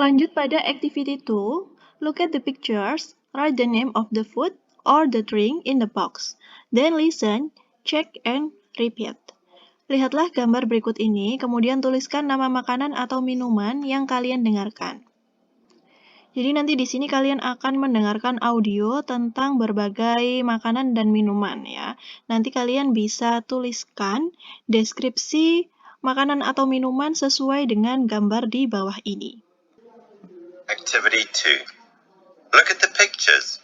Lanjut pada activity 2, look at the pictures, write the name of the food or the drink in the box. Then listen, check, and repeat. Lihatlah gambar berikut ini, kemudian tuliskan nama makanan atau minuman yang kalian dengarkan. Jadi nanti di sini kalian akan mendengarkan audio tentang berbagai makanan dan minuman ya. Nanti kalian bisa tuliskan deskripsi makanan atau minuman sesuai dengan gambar di bawah ini. Activity 2. Look at the pictures.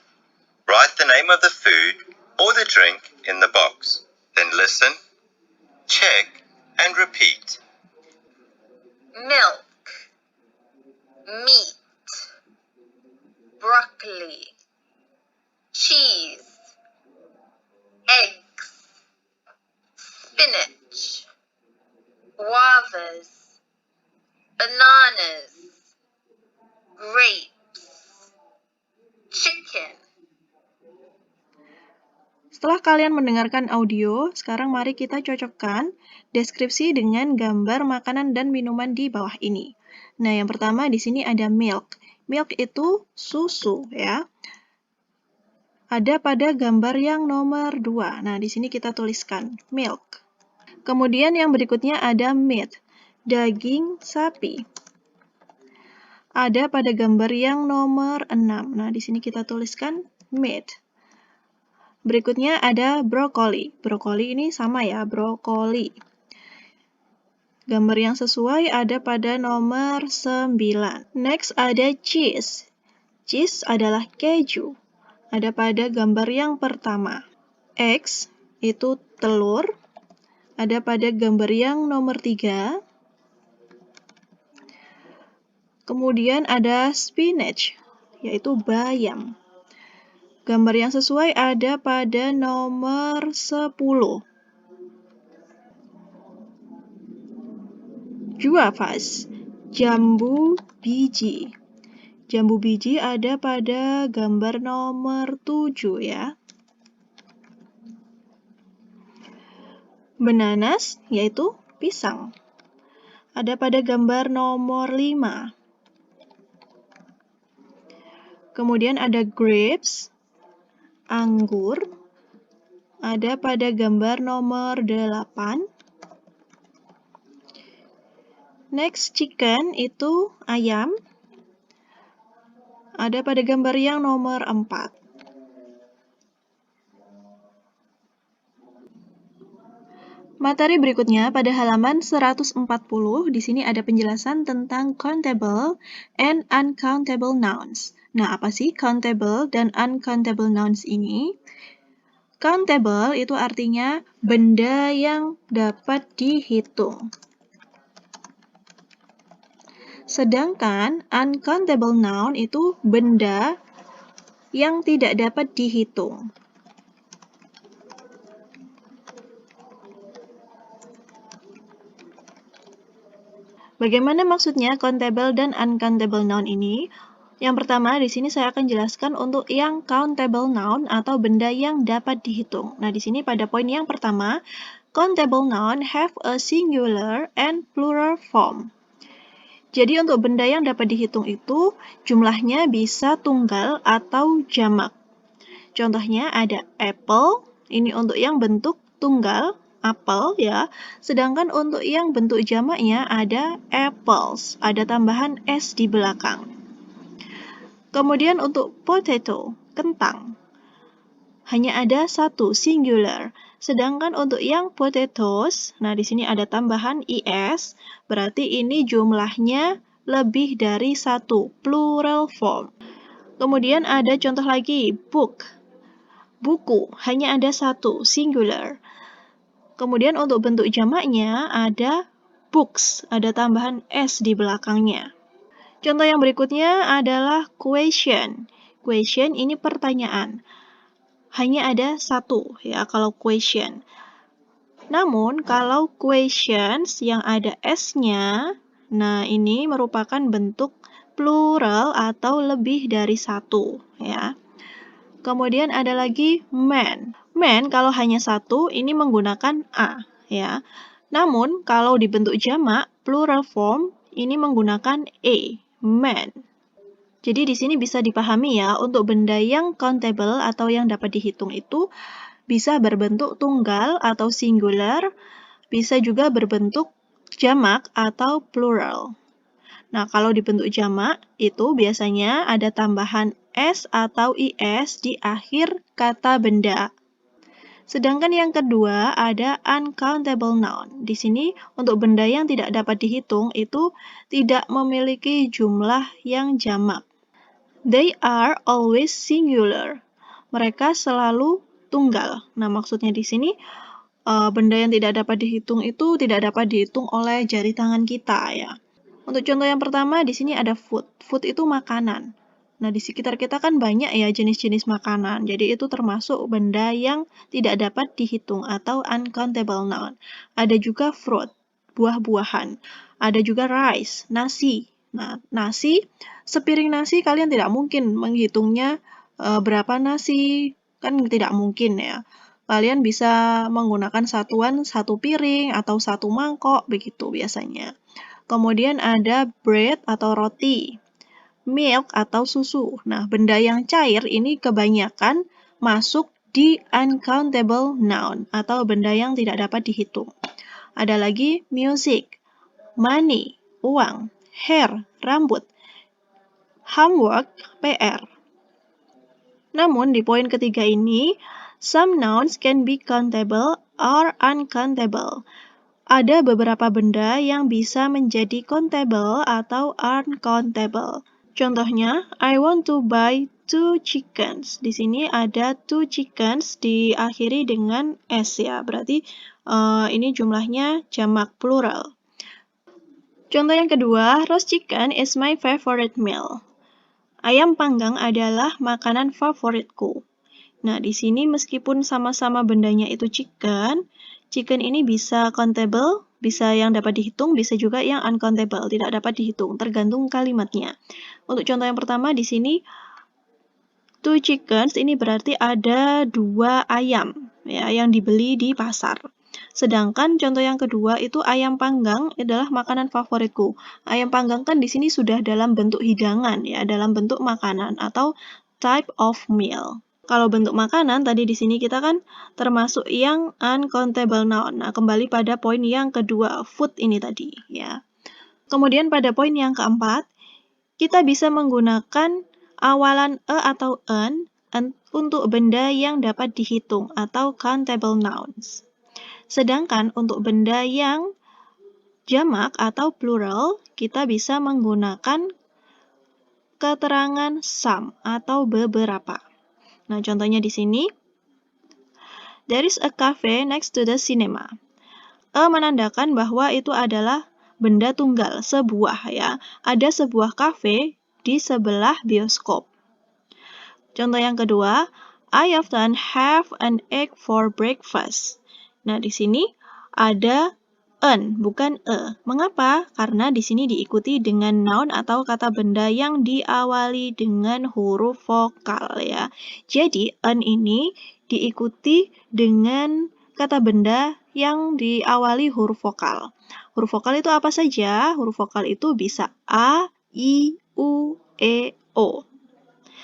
Write the name of the food or the drink in the box. Then listen, check, and repeat. Milk, meat, broccoli, cheese, eggs, spinach, guavas, bananas, grapes, chicken. Setelah kalian mendengarkan audio, sekarang mari kita cocokkan deskripsi dengan gambar makanan dan minuman di bawah ini. Nah, yang pertama di sini ada milk. Milk itu susu ya. Ada pada gambar yang nomor 2. Nah, di sini kita tuliskan milk. Kemudian yang berikutnya ada meat, daging sapi. Ada pada gambar yang nomor 6. Nah, di sini kita tuliskan meat. Berikutnya ada brokoli. Brokoli ini sama ya, brokoli. Gambar yang sesuai ada pada nomor 9. Next ada cheese. Cheese adalah keju. Ada pada gambar yang pertama. Eggs itu telur. Ada pada gambar yang nomor 3. Kemudian ada spinach, yaitu bayam. Gambar yang sesuai ada pada nomor 10. Guavas, jambu biji. Jambu biji ada pada gambar nomor 7 ya. Bananas, yaitu pisang. Ada pada gambar nomor 5. Kemudian ada grapes, anggur, ada pada gambar nomor 8. Next, chicken itu ayam, ada pada gambar yang nomor 4. Materi berikutnya pada halaman 140, di sini ada penjelasan tentang countable and uncountable nouns. Nah, apa sih countable dan uncountable nouns ini? Countable itu artinya benda yang dapat dihitung. Sedangkan uncountable noun itu benda yang tidak dapat dihitung. Bagaimana maksudnya countable dan uncountable noun ini? Yang pertama, di sini saya akan jelaskan untuk yang countable noun atau benda yang dapat dihitung. Nah, di sini pada poin yang pertama, countable noun have a singular and plural form. Jadi untuk benda yang dapat dihitung itu jumlahnya bisa tunggal atau jamak. Contohnya ada apple, ini untuk yang bentuk tunggal, apel ya. Sedangkan untuk yang bentuk jamaknya ada apples, ada tambahan s di belakang. Kemudian untuk potato, kentang, hanya ada satu, singular. Sedangkan untuk yang potatoes, nah di sini ada tambahan is, berarti ini jumlahnya lebih dari satu, plural form. Kemudian ada contoh lagi, book, buku, hanya ada satu, singular. Kemudian untuk bentuk jamaknya ada books, ada tambahan s di belakangnya. Contoh yang berikutnya adalah question. Question ini pertanyaan. Hanya ada satu ya kalau question. Namun kalau questions yang ada s-nya, nah ini merupakan bentuk plural atau lebih dari satu ya. Kemudian ada lagi man. Man kalau hanya satu ini menggunakan a ya. Namun kalau dibentuk jamak plural form ini menggunakan e, man. Jadi di sini bisa dipahami ya, untuk benda yang countable atau yang dapat dihitung itu bisa berbentuk tunggal atau singular, bisa juga berbentuk jamak atau plural. Nah, kalau dibentuk jamak, itu biasanya ada tambahan s atau is di akhir kata benda. Sedangkan yang kedua ada uncountable noun. Di sini untuk benda yang tidak dapat dihitung itu tidak memiliki jumlah yang jamak. They are always singular. Mereka selalu tunggal. Nah, maksudnya di sini benda yang tidak dapat dihitung itu tidak dapat dihitung oleh jari tangan kita ya. Untuk contoh yang pertama, di sini ada food. Food itu makanan. Nah, di sekitar kita kan banyak ya jenis-jenis makanan. Jadi itu termasuk benda yang tidak dapat dihitung atau uncountable noun. Ada juga fruit, buah-buahan. Ada juga rice, nasi. Nah, nasi, sepiring nasi kalian tidak mungkin menghitungnya berapa nasi. Kan tidak mungkin ya. Kalian bisa menggunakan satuan satu piring atau satu mangkok, begitu biasanya. Kemudian ada bread atau roti, milk atau susu. Nah, benda yang cair ini kebanyakan masuk di uncountable noun atau benda yang tidak dapat dihitung. Ada lagi music, money, uang, hair, rambut, homework, PR. Namun di poin ketiga ini, some nouns can be countable or uncountable. Ada beberapa benda yang bisa menjadi countable atau uncountable. Contohnya, I want to buy 2 chickens. Di sini ada 2 chickens diakhiri dengan s ya, berarti ini jumlahnya jamak plural. Contoh yang kedua, roast chicken is my favorite meal. Ayam panggang adalah makanan favoritku. Nah, di sini meskipun sama-sama bendanya itu chicken ini bisa countable, bisa yang dapat dihitung, bisa juga yang uncountable, tidak dapat dihitung, tergantung kalimatnya. Untuk contoh yang pertama di sini, 2 chickens ini berarti ada 2 ayam ya, yang dibeli di pasar. Sedangkan contoh yang kedua itu ayam panggang adalah makanan favoritku. Ayam panggang kan di sini sudah dalam bentuk hidangan ya, dalam bentuk makanan atau type of meal. Kalau bentuk makanan, tadi di sini kita kan termasuk yang uncountable noun. Nah, kembali pada poin yang kedua, food ini tadi, ya. Kemudian pada poin yang keempat, kita bisa menggunakan awalan e atau en untuk benda yang dapat dihitung atau countable nouns. Sedangkan untuk benda yang jamak atau plural, kita bisa menggunakan keterangan some atau beberapa. Nah, contohnya di sini, there is a cafe next to the cinema. E menandakan bahwa itu adalah benda tunggal, sebuah ya. Ada sebuah cafe di sebelah bioskop. Contoh yang kedua, I often have an egg for breakfast. Nah, di sini ada en, bukan e. Mengapa? Karena di sini diikuti dengan noun atau kata benda yang diawali dengan huruf vokal ya. Jadi en ini diikuti dengan kata benda yang diawali huruf vokal. Huruf vokal itu apa saja? Huruf vokal itu bisa a, i, u, e, o.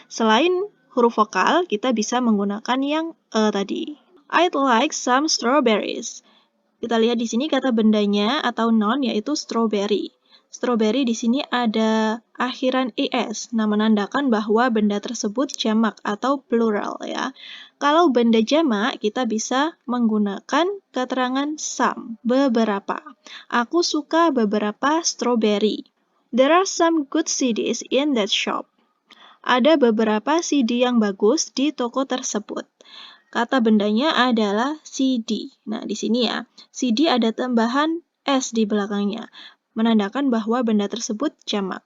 Selain huruf vokal, kita bisa menggunakan yang e tadi. I'd like some strawberries. Kita lihat di sini kata bendanya atau noun yaitu strawberry. Strawberry di sini ada akhiran es. Nah, menandakan bahwa benda tersebut jamak atau plural ya. Kalau benda jamak, kita bisa menggunakan keterangan some, beberapa. Aku suka beberapa strawberry. There are some good CDs in that shop. Ada beberapa CD yang bagus di toko tersebut. kata bendanya adalah CD. Nah, di sini ya, CD ada tambahan S di belakangnya, menandakan bahwa benda tersebut jamak.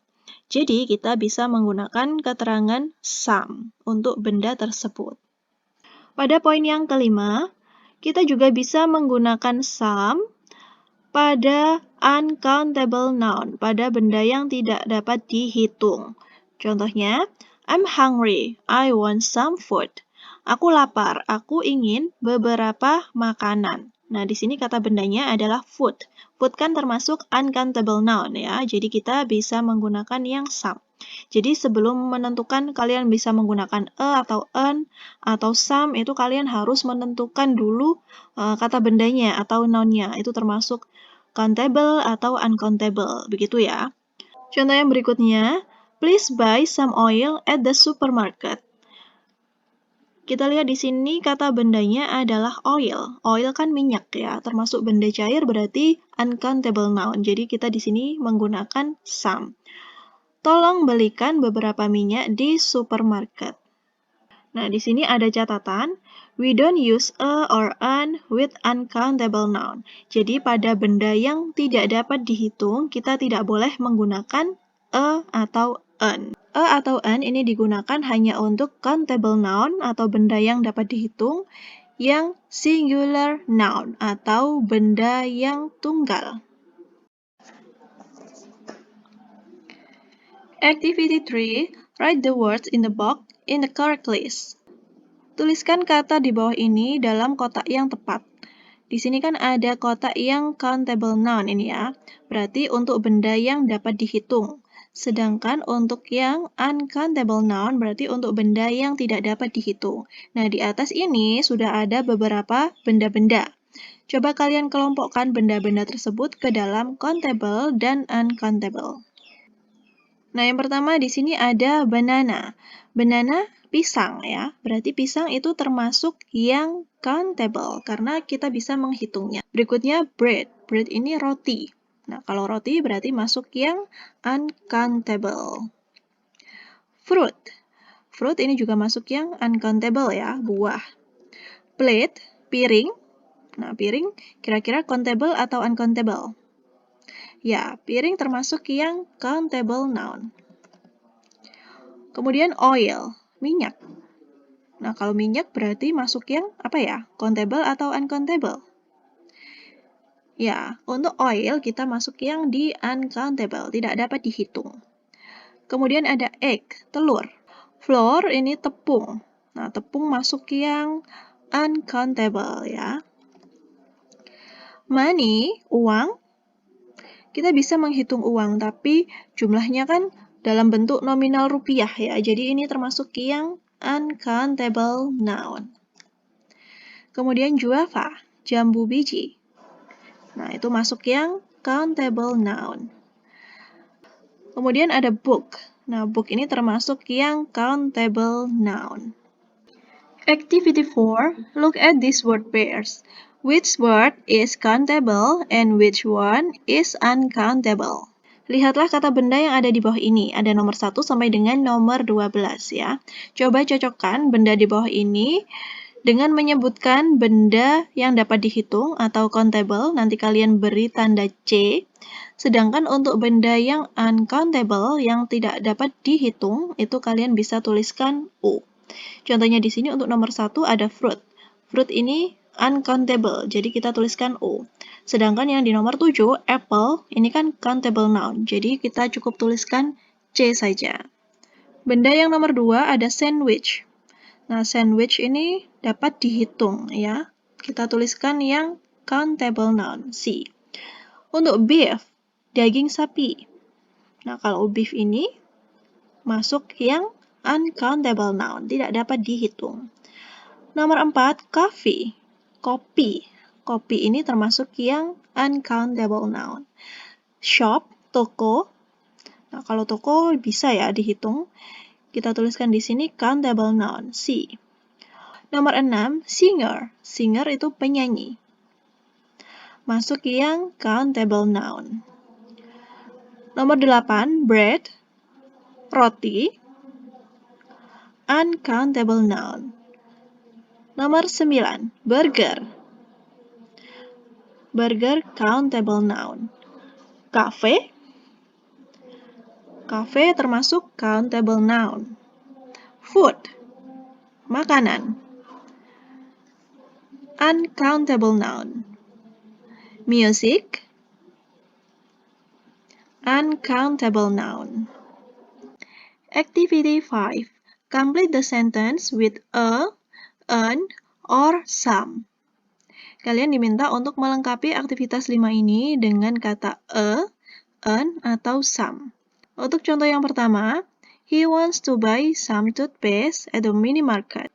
Jadi, kita bisa menggunakan keterangan some untuk benda tersebut. Pada poin yang kelima, kita juga bisa menggunakan some pada uncountable noun, pada benda yang tidak dapat dihitung. Contohnya, I'm hungry, I want some food. Aku lapar, aku ingin beberapa makanan. Nah, di sini kata bendanya adalah food. Food kan termasuk uncountable noun ya, jadi kita bisa menggunakan yang some. Jadi sebelum menentukan kalian bisa menggunakan atau an atau some, itu kalian harus menentukan dulu kata bendanya atau noun-nya. Itu termasuk countable atau uncountable, begitu ya. Contoh yang berikutnya, please buy some oil at the supermarket. Kita lihat di sini kata bendanya adalah oil. Oil kan minyak ya, termasuk benda cair berarti uncountable noun. Jadi kita di sini menggunakan some. Tolong belikan beberapa minyak di supermarket. Nah, di sini ada catatan, we don't use a or an with uncountable noun. Jadi pada benda yang tidak dapat dihitung, kita tidak boleh menggunakan a atau an. A atau an ini digunakan hanya untuk countable noun atau benda yang dapat dihitung, yang singular noun atau benda yang tunggal. Activity 3, write the words in the box in the correct list. Tuliskan kata di bawah ini dalam kotak yang tepat. Di sini kan ada kotak yang countable noun ini ya, berarti untuk benda yang dapat dihitung. Sedangkan untuk yang uncountable noun berarti untuk benda yang tidak dapat dihitung. Nah, di atas ini sudah ada beberapa benda-benda. Coba kalian kelompokkan benda-benda tersebut ke dalam countable dan uncountable. Nah, yang pertama di sini ada banana. Banana pisang ya, berarti pisang itu termasuk yang countable karena kita bisa menghitungnya. Berikutnya bread. Bread ini roti. Nah, kalau roti berarti masuk yang uncountable. Fruit. Fruit ini juga masuk yang uncountable ya, buah. Plate, piring. Nah, piring kira-kira countable atau uncountable? Ya, piring termasuk yang countable noun. Kemudian oil, minyak. Nah, kalau minyak berarti masuk yang apa ya? Countable atau uncountable? Ya, untuk oil kita masuk yang di uncountable, tidak dapat dihitung. Kemudian ada egg, telur. Flour ini tepung. Nah, tepung masuk yang uncountable ya. Money, uang. Kita bisa menghitung uang, tapi jumlahnya kan dalam bentuk nominal rupiah ya. Jadi ini termasuk yang uncountable noun. Kemudian guava, jambu biji. Nah, itu masuk yang countable noun. Kemudian ada book. Nah, book ini termasuk yang countable noun. Activity 4, look at these word pairs. Which word is countable and which one is uncountable? Lihatlah kata benda yang ada di bawah ini. Ada nomor 1 sampai dengan nomor 12 ya. Coba cocokkan benda di bawah ini dengan menyebutkan benda yang dapat dihitung atau countable, nanti kalian beri tanda C. Sedangkan untuk benda yang uncountable, yang tidak dapat dihitung, itu kalian bisa tuliskan U. Contohnya di sini untuk nomor 1 ada fruit. Fruit ini uncountable, jadi kita tuliskan U. Sedangkan yang di nomor 7, apple, ini kan countable noun, jadi kita cukup tuliskan C saja. Benda yang nomor 2 ada sandwich. Nah, sandwich ini dapat dihitung ya. Kita tuliskan yang countable noun, C. Untuk beef, daging sapi. Nah, kalau beef ini masuk yang uncountable noun, tidak dapat dihitung. Nomor 4, coffee, kopi. Kopi ini termasuk yang uncountable noun. Shop, toko. Nah, kalau toko bisa ya dihitung. Kita tuliskan di sini countable noun, C. Nomor 6, singer. Singer itu penyanyi. Masuk yang countable noun. Nomor 8, bread, roti. Uncountable noun. Nomor 9, burger. Burger countable noun. Cafe. Cafe termasuk countable noun. Food. Makanan. Uncountable noun. Music. Uncountable noun. Activity 5. Complete the sentence with a, an, or some. Kalian diminta untuk melengkapi aktivitas 5 ini dengan kata a, an, atau some. Untuk contoh yang pertama, he wants to buy some toothpaste at the minimarket.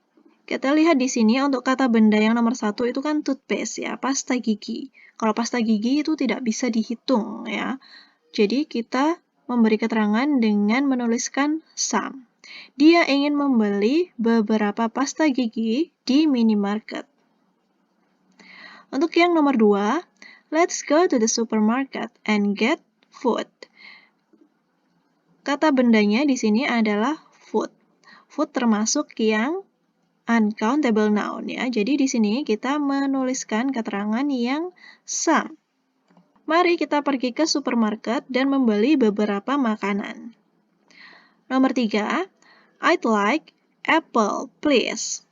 Kita lihat di sini untuk kata benda yang nomor 1 itu kan toothpaste ya, pasta gigi. Kalau pasta gigi itu tidak bisa dihitung ya. Jadi kita memberi keterangan dengan menuliskan some. Dia ingin membeli beberapa pasta gigi di minimarket. Untuk yang nomor 2, let's go to the supermarket and get food. Kata bendanya di sini adalah food. Food termasuk yang uncountable noun ya. Jadi di sini kita menuliskan keterangan yang some. Mari kita pergi ke supermarket dan membeli beberapa makanan. Nomor 3, I'd like apple, please.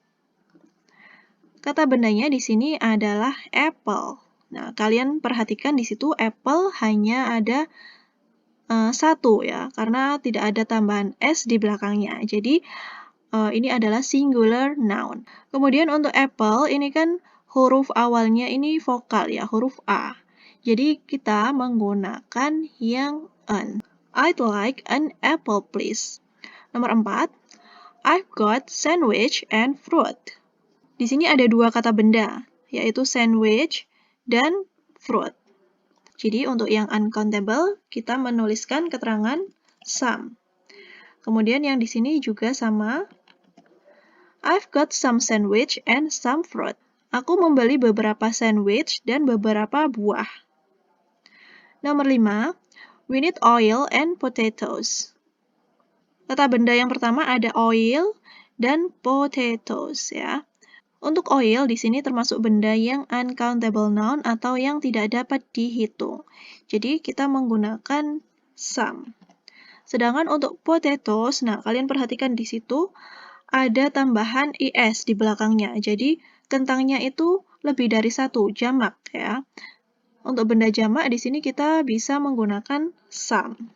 Kata bendanya di sini adalah apple. Nah, kalian perhatikan di situ apple hanya ada satu ya, karena tidak ada tambahan s di belakangnya. Jadi ini adalah singular noun. Kemudian untuk apple ini kan huruf awalnya ini vokal ya, huruf A. Jadi kita menggunakan yang an. I'd like an apple please. Nomor 4, I've got sandwich and fruit. Di sini ada dua kata benda, yaitu sandwich dan fruit. Jadi untuk yang uncountable, kita menuliskan keterangan some. Kemudian yang di sini juga sama. I've got some sandwich and some fruit. Aku membeli beberapa sandwich dan beberapa buah. Nomor 5, we need oil and potatoes. Kata benda yang pertama ada oil dan potatoes ya. Untuk oil di sini termasuk benda yang uncountable noun atau yang tidak dapat dihitung. Jadi kita menggunakan some. Sedangkan untuk potatoes, nah kalian perhatikan di situ ada tambahan is di belakangnya. Jadi kentangnya itu lebih dari satu, jamak ya. Untuk benda jamak di sini kita bisa menggunakan some.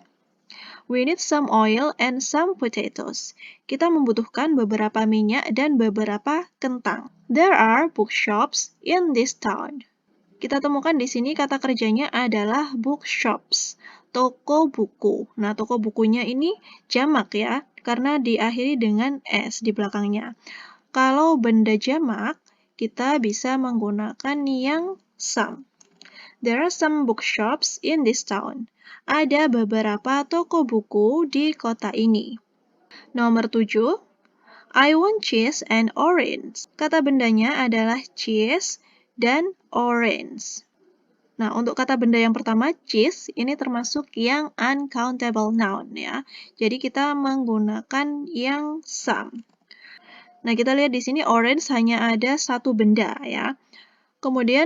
We need some oil and some potatoes. Kita membutuhkan beberapa minyak dan beberapa kentang. There are bookshops in this town. Kita temukan di sini kata kerjanya adalah bookshops, toko buku. Nah, toko bukunya ini jamak ya, karena diakhiri dengan s di belakangnya. Kalau benda jamak, kita bisa menggunakan yang some. There are some bookshops in this town. Ada beberapa toko buku di kota ini. Nomor 7, I want cheese and orange. Kata bendanya adalah cheese dan orange. Nah, untuk kata benda yang pertama, cheese, ini termasuk yang uncountable noun ya. Jadi kita menggunakan yang some. Nah, kita lihat di sini orange hanya ada satu benda ya. Kemudian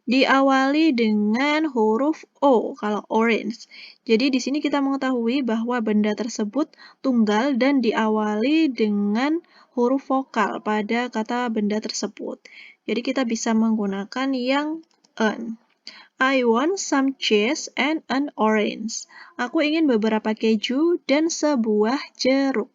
diawali dengan huruf O kalau orange. Jadi di sini kita mengetahui bahwa benda tersebut tunggal dan diawali dengan huruf vokal pada kata benda tersebut. Jadi kita bisa menggunakan yang an. I want some cheese and an orange. Aku ingin beberapa keju dan sebuah jeruk.